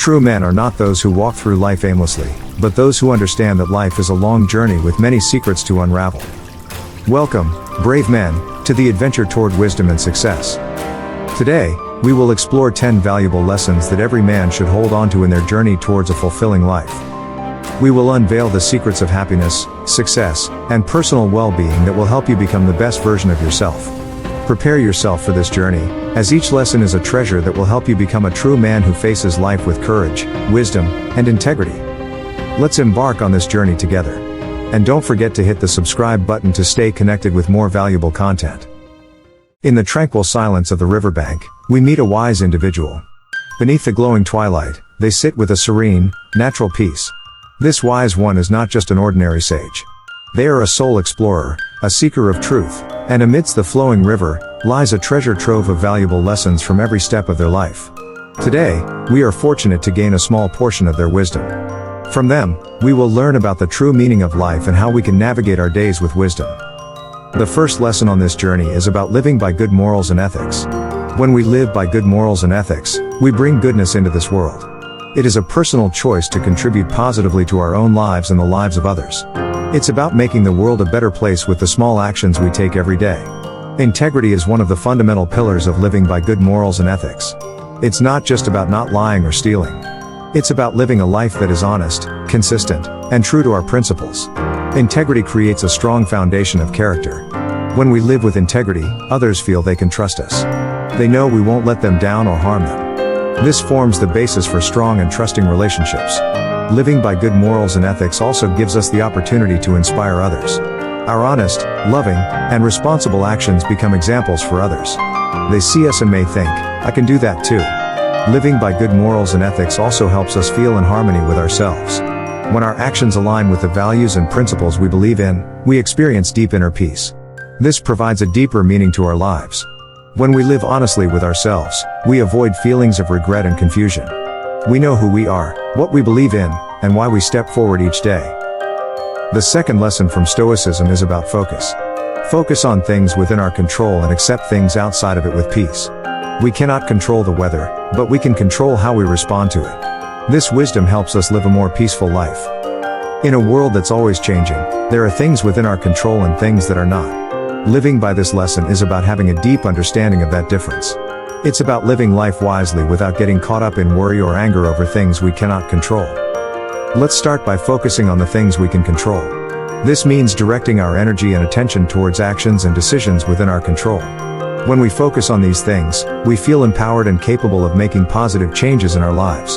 True men are not those who walk through life aimlessly, but those who understand that life is a long journey with many secrets to unravel. Welcome, brave men, to the adventure toward wisdom and success. Today, we will explore 10 valuable lessons that every man should hold on to in their journey towards a fulfilling life. We will unveil the secrets of happiness, success, and personal well-being that will help you become the best version of yourself. Prepare yourself for this journey, as each lesson is a treasure that will help you become a true man who faces life with courage, wisdom, and integrity. Let's embark on this journey together. And don't forget to hit the subscribe button to stay connected with more valuable content. In the tranquil silence of the riverbank, we meet a wise individual. Beneath the glowing twilight, they sit with a serene, natural peace. This wise one is not just an ordinary sage. They are a soul explorer, a seeker of truth, and amidst the flowing river, lies a treasure trove of valuable lessons from every step of their life. Today, we are fortunate to gain a small portion of their wisdom. From them, we will learn about the true meaning of life and how we can navigate our days with wisdom. The first lesson on this journey is about living by good morals and ethics. When we live by good morals and ethics, we bring goodness into this world. It is a personal choice to contribute positively to our own lives and the lives of others. It's about making the world a better place with the small actions we take every day. Integrity is one of the fundamental pillars of living by good morals and ethics. It's not just about not lying or stealing. It's about living a life that is honest, consistent, and true to our principles. Integrity creates a strong foundation of character. When we live with integrity, others feel they can trust us. They know we won't let them down or harm them. This forms the basis for strong and trusting relationships. Living by good morals and ethics also gives us the opportunity to inspire others. Our honest, loving, and responsible actions become examples for others. They see us and may think, I can do that too. Living by good morals and ethics also helps us feel in harmony with ourselves. When our actions align with the values and principles we believe in, we experience deep inner peace. This provides a deeper meaning to our lives. When we live honestly with ourselves, we avoid feelings of regret and confusion. We know who we are, what we believe in, and why we step forward each day. The second lesson from Stoicism is about focus. Focus on things within our control and accept things outside of it with peace. We cannot control the weather, but we can control how we respond to it. This wisdom helps us live a more peaceful life. In a world that's always changing, there are things within our control and things that are not. Living by this lesson is about having a deep understanding of that difference. It's about living life wisely without getting caught up in worry or anger over things we cannot control. Let's start by focusing on the things we can control. This means directing our energy and attention towards actions and decisions within our control. When we focus on these things, we feel empowered and capable of making positive changes in our lives.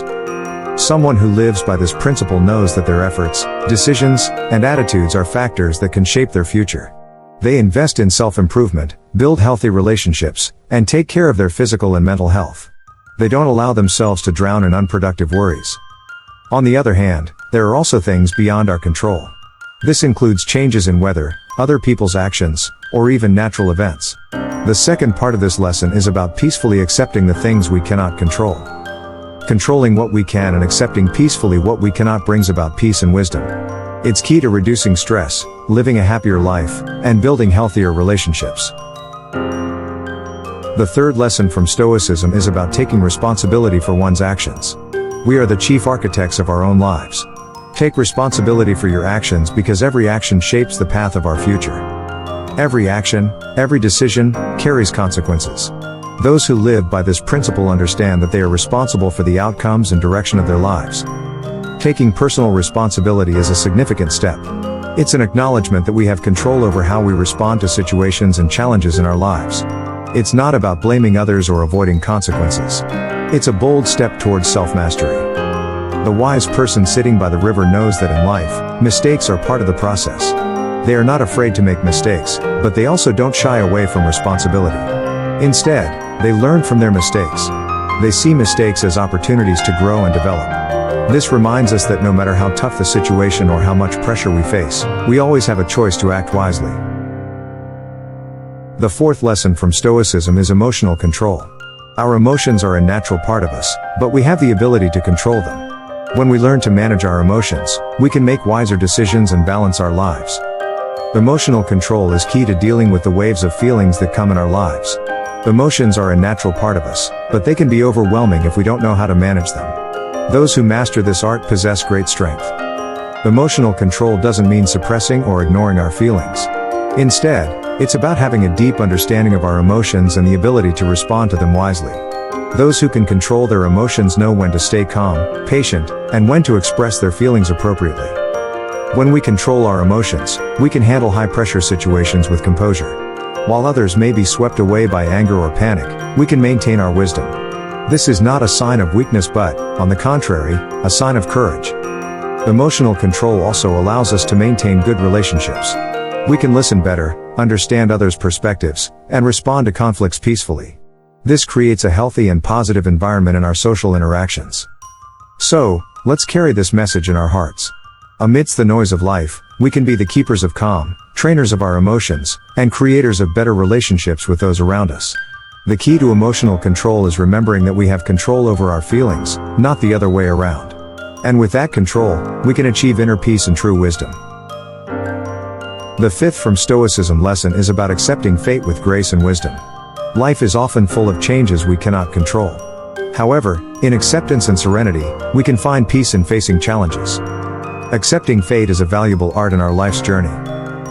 Someone who lives by this principle knows that their efforts, decisions, and attitudes are factors that can shape their future. They invest in self-improvement, build healthy relationships, and take care of their physical and mental health. They don't allow themselves to drown in unproductive worries. On the other hand, there are also things beyond our control. This includes changes in weather, other people's actions, or even natural events. The second part of this lesson is about peacefully accepting the things we cannot control. Controlling what we can and accepting peacefully what we cannot brings about peace and wisdom. It's key to reducing stress, living a happier life, and building healthier relationships. The third lesson from Stoicism is about taking responsibility for one's actions. We are the chief architects of our own lives. Take responsibility for your actions because every action shapes the path of our future. Every action, every decision, carries consequences. Those who live by this principle understand that they are responsible for the outcomes and direction of their lives. Taking personal responsibility is a significant step. It's an acknowledgement that we have control over how we respond to situations and challenges in our lives. It's not about blaming others or avoiding consequences. It's a bold step towards self-mastery. The wise person sitting by the river knows that in life, mistakes are part of the process. They are not afraid to make mistakes, but they also don't shy away from responsibility. Instead, they learn from their mistakes. They see mistakes as opportunities to grow and develop. This reminds us that no matter how tough the situation or how much pressure we face, we always have a choice to act wisely. The fourth lesson from Stoicism is emotional control. Our emotions are a natural part of us, but we have the ability to control them. When we learn to manage our emotions, we can make wiser decisions and balance our lives. Emotional control is key to dealing with the waves of feelings that come in our lives. Emotions are a natural part of us, but they can be overwhelming if we don't know how to manage them. Those who master this art possess great strength. Emotional control doesn't mean suppressing or ignoring our feelings. Instead, it's about having a deep understanding of our emotions and the ability to respond to them wisely. Those who can control their emotions know when to stay calm, patient, and when to express their feelings appropriately. When we control our emotions, we can handle high-pressure situations with composure. While others may be swept away by anger or panic, we can maintain our wisdom. This is not a sign of weakness but, on the contrary, a sign of courage. Emotional control also allows us to maintain good relationships. We can listen better, understand others' perspectives, and respond to conflicts peacefully. This creates a healthy and positive environment in our social interactions. So, let's carry this message in our hearts. Amidst the noise of life, we can be the keepers of calm, trainers of our emotions, and creators of better relationships with those around us. The key to emotional control is remembering that we have control over our feelings, not the other way around. And with that control, we can achieve inner peace and true wisdom. The fifth from Stoicism lesson is about accepting fate with grace and wisdom. Life is often full of changes we cannot control. However, in acceptance and serenity, we can find peace in facing challenges. Accepting fate is a valuable art in our life's journey.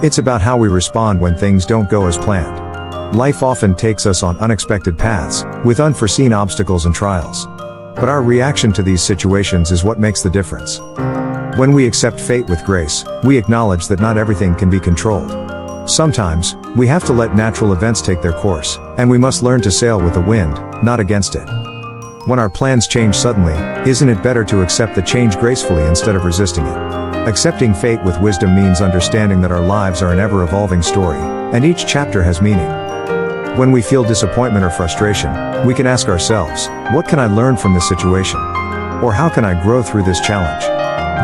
It's about how we respond when things don't go as planned. Life often takes us on unexpected paths, with unforeseen obstacles and trials. But our reaction to these situations is what makes the difference. When we accept fate with grace, we acknowledge that not everything can be controlled. Sometimes, we have to let natural events take their course, and we must learn to sail with the wind, not against it. When our plans change suddenly, isn't it better to accept the change gracefully instead of resisting it? Accepting fate with wisdom means understanding that our lives are an ever-evolving story, and each chapter has meaning. When we feel disappointment or frustration, we can ask ourselves, what can I learn from this situation? Or how can I grow through this challenge?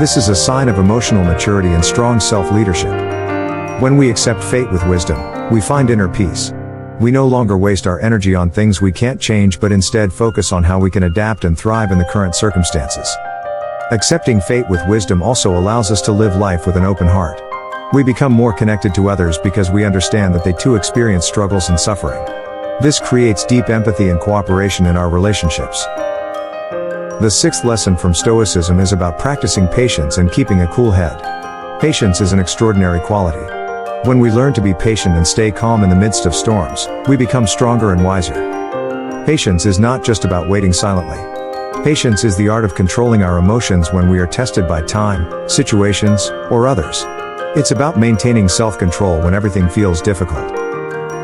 This is a sign of emotional maturity and strong self-leadership. When we accept fate with wisdom, we find inner peace. We no longer waste our energy on things we can't change but instead focus on how we can adapt and thrive in the current circumstances. Accepting fate with wisdom also allows us to live life with an open heart. We become more connected to others because we understand that they too experience struggles and suffering. This creates deep empathy and cooperation in our relationships. The sixth lesson from Stoicism is about practicing patience and keeping a cool head. Patience is an extraordinary quality. When we learn to be patient and stay calm in the midst of storms, we become stronger and wiser. Patience is not just about waiting silently. Patience is the art of controlling our emotions when we are tested by time, situations, or others. It's about maintaining self-control when everything feels difficult.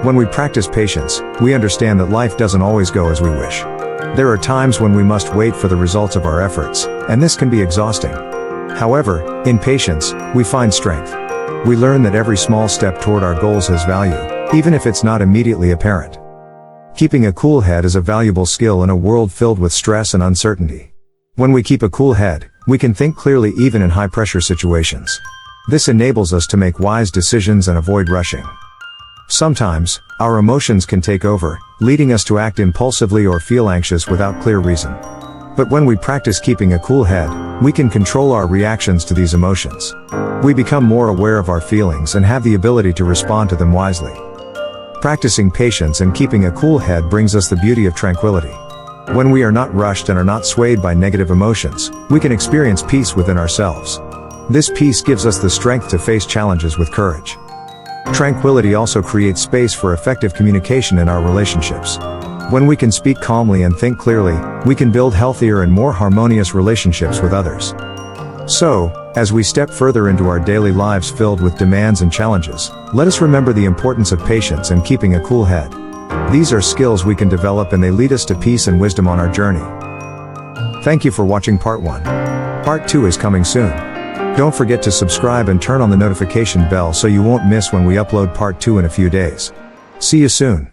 When we practice patience, we understand that life doesn't always go as we wish. There are times when we must wait for the results of our efforts, and this can be exhausting. However, in patience, we find strength. We learn that every small step toward our goals has value, even if it's not immediately apparent. Keeping a cool head is a valuable skill in a world filled with stress and uncertainty. When we keep a cool head, we can think clearly even in high-pressure situations. This enables us to make wise decisions and avoid rushing. Sometimes, our emotions can take over, leading us to act impulsively or feel anxious without clear reason. But when we practice keeping a cool head, we can control our reactions to these emotions. We become more aware of our feelings and have the ability to respond to them wisely. Practicing patience and keeping a cool head brings us the beauty of tranquility. When we are not rushed and are not swayed by negative emotions, we can experience peace within ourselves. This peace gives us the strength to face challenges with courage. Tranquility also creates space for effective communication in our relationships. When we can speak calmly and think clearly, we can build healthier and more harmonious relationships with others. So, as we step further into our daily lives filled with demands and challenges, let us remember the importance of patience and keeping a cool head. These are skills we can develop and they lead us to peace and wisdom on our journey. Thank you for watching Part 1. Part 2 is coming soon. Don't forget to subscribe and turn on the notification bell so you won't miss when we upload Part 2 in a few days. See you soon.